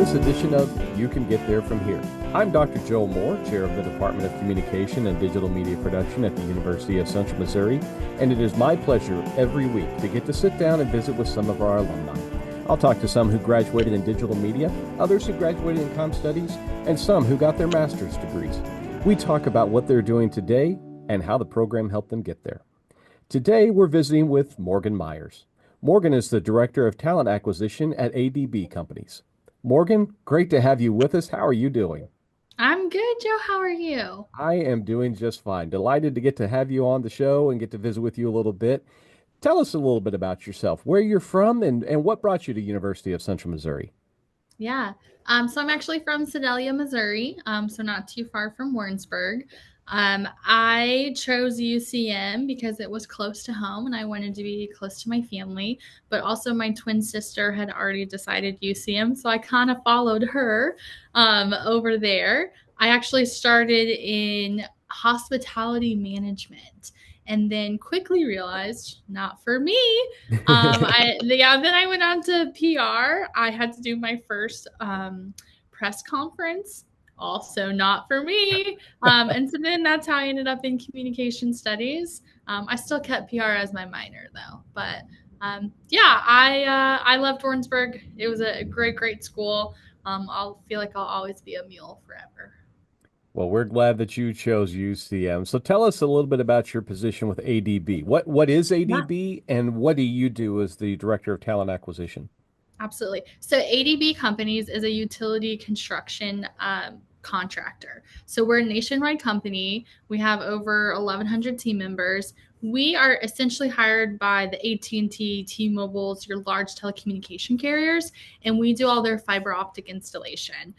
this edition of You Can Get There From Here. I'm Dr. Joe Moore, Chair of the Department of Communication and Digital Media Production at the University of Central Missouri, and it is my pleasure every week to get to sit down and visit with some of our alumni. I'll talk to some who graduated in digital media, others who graduated in comm studies, and some who got their master's degrees. We talk about what they're doing today and how the program helped them get there. Today, we're visiting with Morgan Meyers. Morgan is the Director of Talent Acquisition at ADB Companies. Morgan, great to have you with us. How are you doing? I'm good, Joe. How are you? I am doing just fine. Delighted to get to have you on the show and get to visit with you a little bit. Tell us a little bit about yourself, where you're from, and what brought you to University of Central Missouri. Yeah. So I'm actually from Sedalia, Missouri, so not too far from Warrensburg. I chose UCM because it was close to home and I wanted to be close to my family, but also my twin sister had already decided UCM, so I kind of followed her over there. I actually started in hospitality management and then quickly realized not for me. Then I went on to PR. I had to do my first press conference, also not for me. And so then that's how I ended up in communication studies. I still kept PR as my minor though, but I loved Warrensburg. It was a great school. I'll feel like I'll always be a mule forever. Well, we're glad that you chose UCM. So tell us a little bit about your position with ADB. What is Yeah. ADB and what do you do as the Director of Talent Acquisition? Absolutely. So ADB Companies is a utility construction contractor. So we're a nationwide company. We have over 1,100 team members. We are essentially hired by the AT&T, T-Mobile's, your large telecommunication carriers, and we do all their fiber optic installation.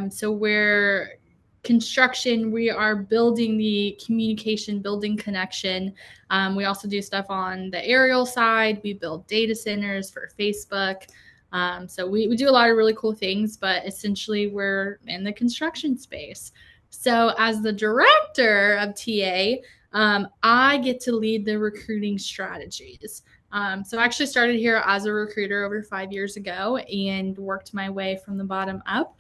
So we're construction, we are building the communication, building connection. We also do stuff on the aerial side. We build data centers for Facebook. So we do a lot of really cool things, but essentially we're in the construction space. So as the director of TA, I get to lead the recruiting strategies. So I actually started here as a recruiter over 5 years ago and worked my way from the bottom up.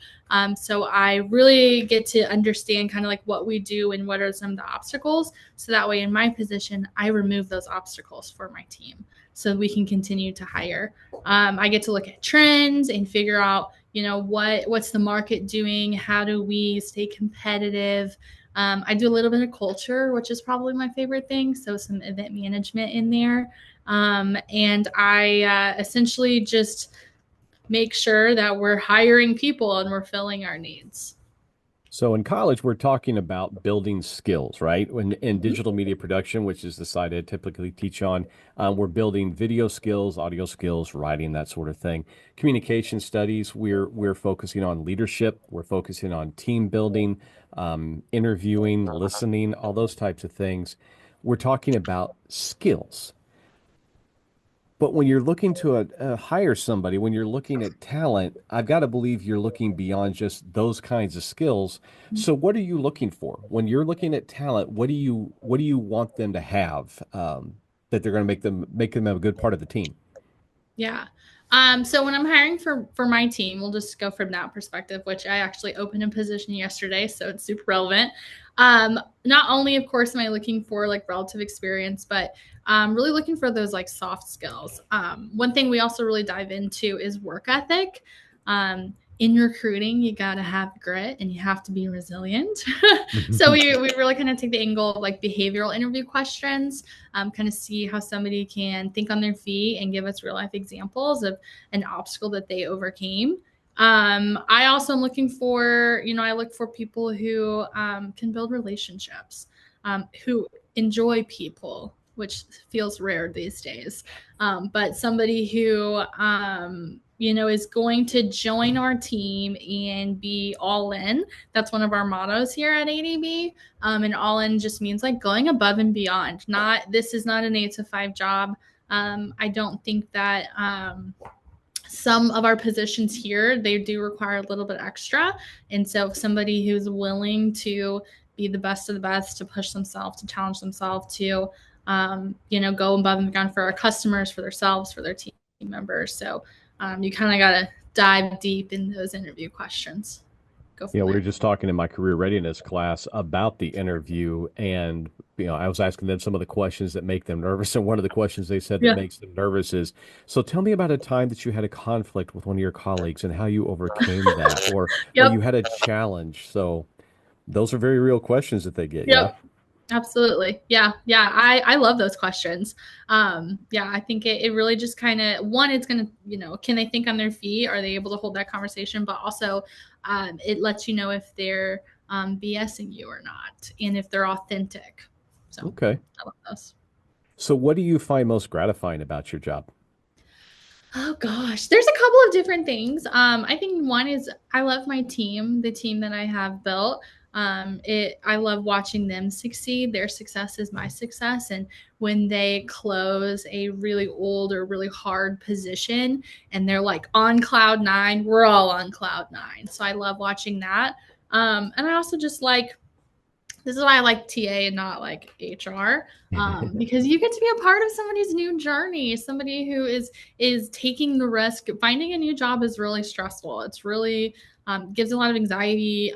So I really get to understand kind of like what we do and what are some of the obstacles. So that way in my position, I remove those obstacles for my team so we can continue to hire. I get to look at trends and figure out, what's the market doing? How do we stay competitive? I do a little bit of culture, which is probably my favorite thing. So some event management in there. And I essentially just make sure that we're hiring people and we're filling our needs. So in college, we're talking about building skills, right? In digital media production, which is the side I typically teach on, we're building video skills, audio skills, writing, that sort of thing. Communication studies, we're focusing on leadership, we're focusing on team building, interviewing, listening, all those types of things. We're talking about skills. But when you're looking to hire somebody, when you're looking at talent, I've got to believe you're looking beyond just those kinds of skills. So what are you looking for when you're looking at talent? What do you want them to have that they're going to make them a good part of the team? Yeah. So when I'm hiring for my team, we'll just go from that perspective, which I actually opened a position yesterday, so it's super relevant. Not only, of course, am I looking for like relative experience, but really looking for those like soft skills. One thing we also really dive into is work ethic. In recruiting, you got to have grit and you have to be resilient. So we really kind of take the angle of like behavioral interview questions, kind of see how somebody can think on their feet and give us real life examples of an obstacle that they overcame. I also am looking for, I look for people who can build relationships, who enjoy people, which feels rare these days. But somebody who, is going to join our team and be all in. That's one of our mottos here at ADB. And all in just means like going above and beyond. This is not an 8 to 5 job. I don't think that some of our positions here, they do require a little bit extra. And so somebody who's willing to be the best of the best, to push themselves, to challenge themselves, to, go above and beyond for our customers, for themselves, for their team members. So you kind of got to dive deep in those interview questions. Go You from know, we were there. just talking in my career readiness class about the interview, and I was asking them some of the questions that make them nervous, and one of the questions they said that Yeah. makes them nervous is, so tell me about a time that you had a conflict with one of your colleagues and how you overcame that, or you Yep. had a challenge. So those are very real questions that they get. Yeah. Yep. Absolutely. Yeah. Yeah. I love those questions. Yeah. I think it really just kind of, one, it's going to, can they think on their feet? Are they able to hold that conversation? But also, it lets you know if they're BSing you or not and if they're authentic. So Okay. I love those. So what do you find most gratifying about your job? Oh gosh, there's a couple of different things. I think one is I love my team, the team that I have built. I love watching them succeed. Their success is my success, and when they close a really old or really hard position, and they're like on cloud nine, we're all on cloud nine. So I love watching that. And I also just like this is why I like TA and not like HR, because you get to be a part of somebody's new journey. Somebody who is taking the risk. Finding a new job is really stressful. It's really gives a lot of anxiety.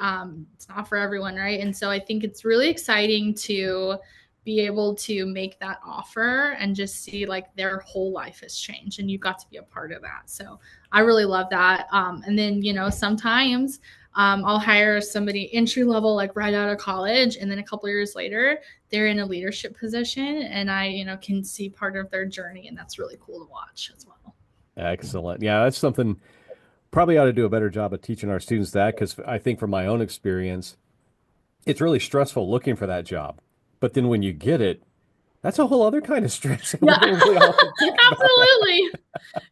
It's not for everyone, right? And so I think it's really exciting to be able to make that offer and just see like their whole life has changed, and you've got to be a part of that. So I really love that. And then sometimes I'll hire somebody entry level, like right out of college, and then a couple years later, they're in a leadership position, and I, can see part of their journey, and that's really cool to watch as well. Excellent. Yeah, that's something probably ought to do a better job of teaching our students that because I think from my own experience, it's really stressful looking for that job. But then when you get it, that's a whole other kind of stress. And we Yeah, don't really often think about that. absolutely.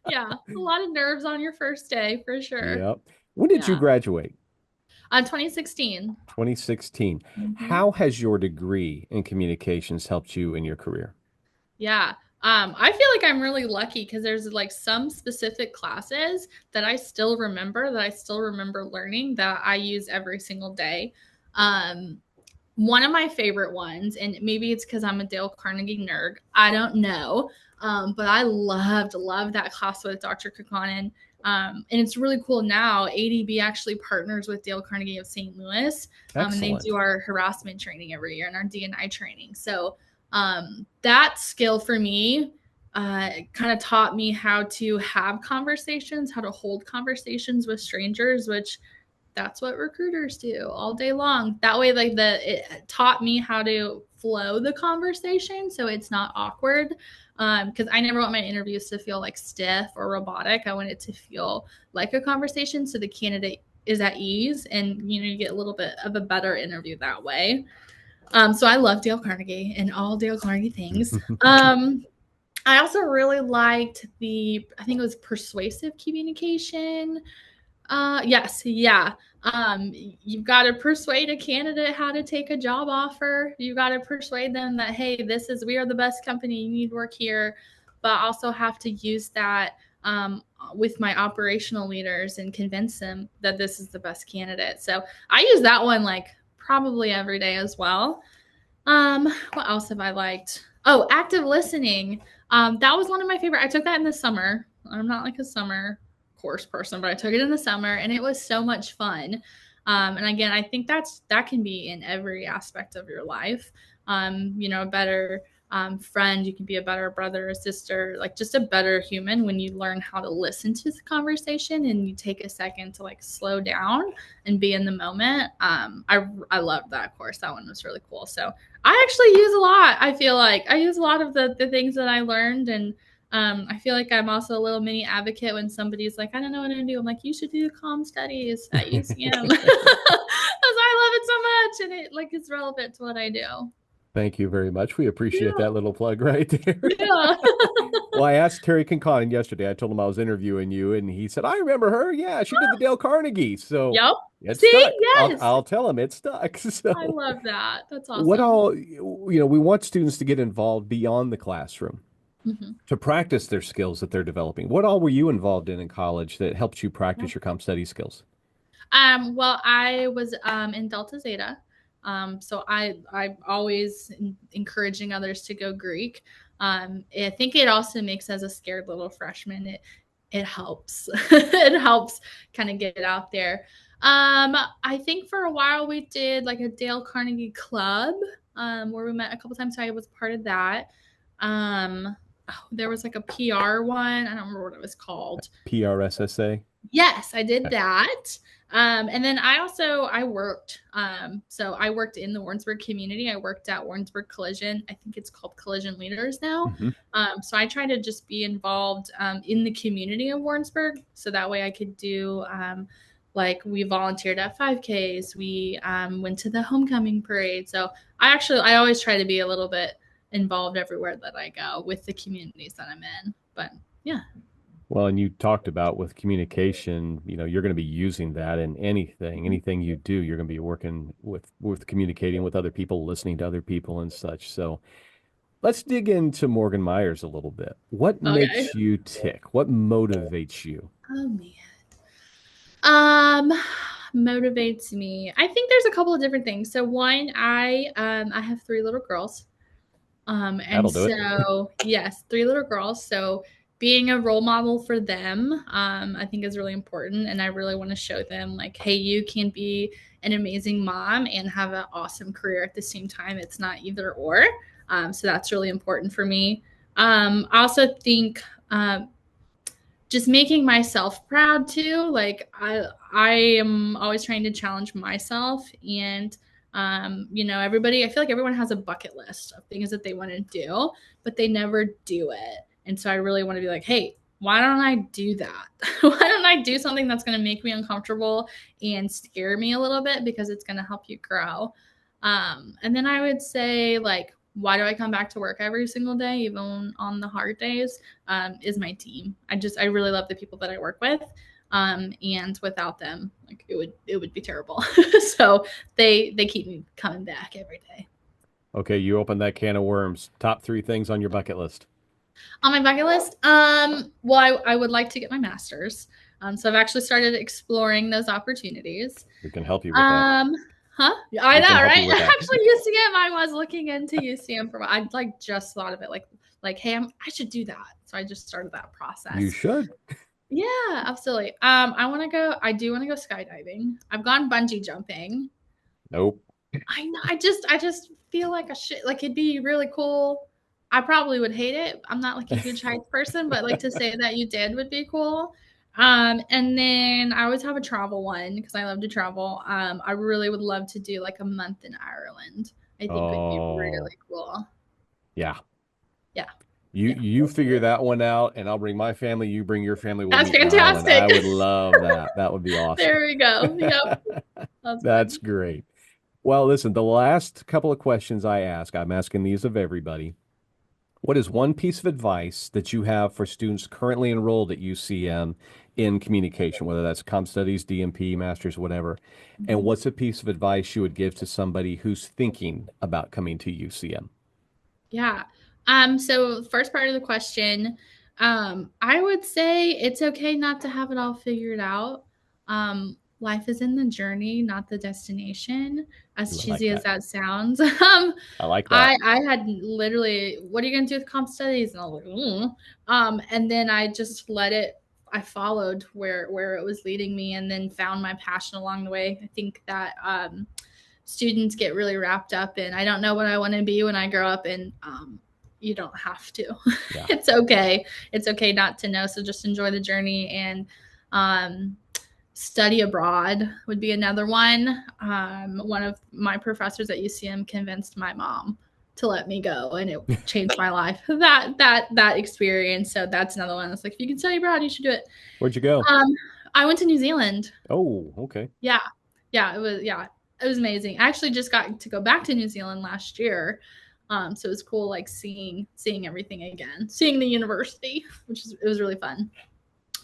Yeah, a lot of nerves on your first day for sure. Yep. When did you Yeah, graduate? 2016. 2016. Mm-hmm. How has your degree in communications helped you in your career? Yeah. I feel like I'm really lucky because there's like some specific classes that I still remember learning that I use every single day. Um, One of my favorite ones, and maybe it's because I'm a Dale Carnegie nerd. I don't know. But I loved that class with Dr. Cunconan. And it's really cool now. ADB actually partners with Dale Carnegie of St. Louis, and they do Excellent. our harassment training every year and our D&I training. So that skill for me kind of taught me how to have conversations, how to hold conversations with strangers, which that's what recruiters do all day long. That way, like it taught me how to flow the conversation so it's not awkward. Because I never want my interviews to feel like stiff or robotic. I want it to feel like a conversation so the candidate is at ease, and you get a little bit of a better interview that way. So I love Dale Carnegie and all Dale Carnegie things. I also really liked I think it was persuasive communication. Yes, yeah. You've got to persuade a candidate how to take a job offer. You've got to persuade them that, hey, we are the best company. You need to work here. But also have to use that with my operational leaders and convince them that this is the best candidate. So I use that one like probably every day as well. What else have I liked? Oh, active listening. That was one of my favorite. I took that in the summer. I'm not like a summer course person, but I took it in the summer and it was so much fun. And again, I think that can be in every aspect of your life. A better friend, you can be a better brother or sister, like just a better human when you learn how to listen to the conversation and you take a second to like slow down and be in the moment. I loved that course. That one was really cool. So I actually use a lot. I feel like I use a lot of the things that I learned, and I feel like I'm also a little mini advocate when somebody's like, I don't know what to do. I'm like, you should do comm studies at UCM because I love it so much, and it like is relevant to what I do. Thank you very much. We appreciate Yeah, that little plug right there. yeah, Well, I asked Terry Conconin yesterday. I told him I was interviewing you, and he said, "I remember her. Yeah, she did the Dale Carnegie." So yep. it See, stuck. I'll yes, I'll tell him it stuck. I So love that. That's what awesome. all, we want students to get involved beyond the classroom Mm-hmm. to practice their skills that they're developing. What all were you involved in college that helped you practice your comp study skills? Well, I was in Delta Zeta. So I'm always encouraging others to go Greek. I think it also makes as a scared little freshman. it helps. It helps kind of get out there. I think for a while we did like a Dale Carnegie Club, where we met a couple times. So I was part of that. There was like a PR one. I don't remember what it was called. PRSSA. Yes, I did that. And then I worked. So I worked in the Warrensburg community. I worked at Warrensburg Collision. I think it's called Collision Leaders now. Hmm. So I try to just be involved in the community of Warrensburg, so that way I could do like we volunteered at 5Ks. We went to the homecoming parade. So I always try to be a little bit involved everywhere that I go with the communities that I'm in. But yeah. Well, and you talked about with communication, you're going to be using that in anything you do. You're going to be working with communicating with other people, listening to other people and such. So let's dig into Morgan Meyers a little bit. What Okay. makes you tick? What motivates you? Oh man. Um, Motivates me. I think there's a couple of different things. So one, I have three little girls. And That'll do it. so yes, three little girls. So being a role model for them, I think is really important. And I really want to show them like, hey, you can be an amazing mom and have an awesome career at the same time. It's not either or. So that's really important for me. I also think just making myself proud too. Like I am always trying to challenge myself, and everybody, I feel like everyone has a bucket list of things that they want to do, but they never do it. And so I really want to be like, hey, why don't I do that? Why don't I do something that's going to make me uncomfortable and scare me a little bit, because it's going to help you grow. And then I would say, like, why do I come back to work every single day, even on the hard days, is my team. I really love the people that I work with. And without them, like it would be terrible. So they keep me coming back every day. Okay, you opened that can of worms. Top three things on your bucket list. On my bucket list, well, I would like to get my master's. So I've actually started exploring those opportunities. We can help you with that. Um, huh? I We can know, help right? you with that. Actually, UCM, I was looking into UCM for, I like just thought of it like, hey, I should do that. So I just started that You process. should. Yeah, absolutely. I do want to go skydiving. I've gone bungee jumping. Nope. I know. I just feel like a shit. Like it'd be really cool. I probably would hate it. I'm not like a huge heights person, but like to say that you did would be cool. And then I always have a travel one because I love to travel. I really would love to do like a month in Ireland. I think would be Oh, really cool. yeah. Yeah, You yeah, you figure that one out, and I'll bring my family. You bring your family. We'll that's meet in Ireland. fantastic. I would love that. That would be awesome. There we go. Yep, that's That's fun. great. Well, listen, the last couple of questions I ask, I'm asking these of everybody. What is one piece of advice that you have for students currently enrolled at UCM in communication, whether that's comm studies, DMP, masters, whatever? And Mhm. what's a piece of advice you would give to somebody who's thinking about coming to UCM? Yeah. So first part of the question, I would say it's okay not to have it all figured out. Life is in the journey, not the destination, as Ooh, I like cheesy as that. that sounds. I like that. I had literally, what are you gonna do with comp studies? And I was like, and then I just let it, I followed where it was leading me, and then found my passion along the way. I think that students get really wrapped up in, I don't know what I want to be when I grow up, and you don't have to. Yeah. It's okay. It's okay not to know. So just enjoy the journey, and um, study abroad would be another one. One of my professors at UCM convinced my mom to let me go, and it changed my life. That experience. So that's another one. It's like, if you can study abroad, you should do it. Where'd you go? Um, I went to New Zealand. Oh, okay. Yeah. It was amazing. I actually just got to go back to New Zealand last year. So it was cool, like seeing everything again, seeing the university, it was really fun.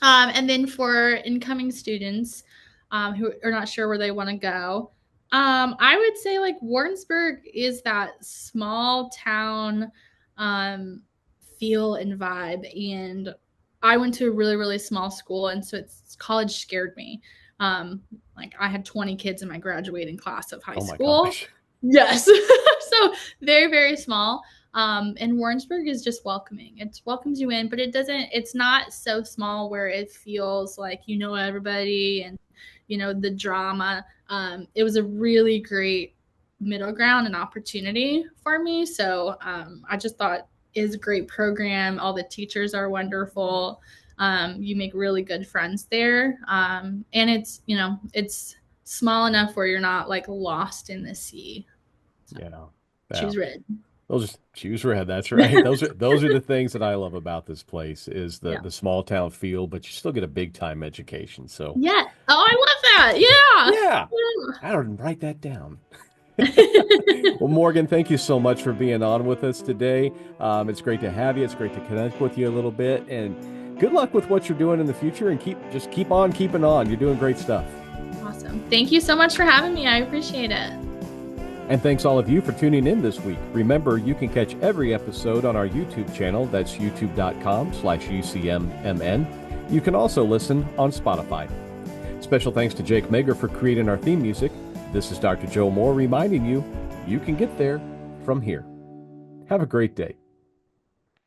And then for incoming students who are not sure where they want to go, I would say like Warrensburg is that small town feel and vibe. And I went to a really, really small school. And so college scared me. Like I had 20 kids in my graduating class of high Oh my school. gosh. Yes. So very, very small. And Warrensburg is just welcoming. It welcomes you in, but it's not so small where it feels like you know everybody and the drama. It was a really great middle ground and opportunity for me. So I just thought is a great program. All the teachers are wonderful. You make really good friends there. And it's small enough where you're not like lost in the sea. So Yeah. Yeah. choose red. Those choose red. That's right. Those are the things that I love about this place is Yeah. the small town feel, but you still get a big time education. So Yeah. Oh, I love that. Yeah. yeah, Yeah. I don't write that down. Well, Morgan, thank you so much for being on with us today. It's great to have you. It's great to connect with you a little bit, and good luck with what you're doing in the future. And keep on keeping on. You're doing great stuff. Awesome. Thank you so much for having me. I appreciate it. And thanks all of you for tuning in this week. Remember, you can catch every episode on our YouTube channel. That's youtube.com/UCMMN. You can also listen on Spotify. Special thanks to Jake Meger for creating our theme music. This is Dr. Joe Moore reminding you, you can get there from here. Have a great day.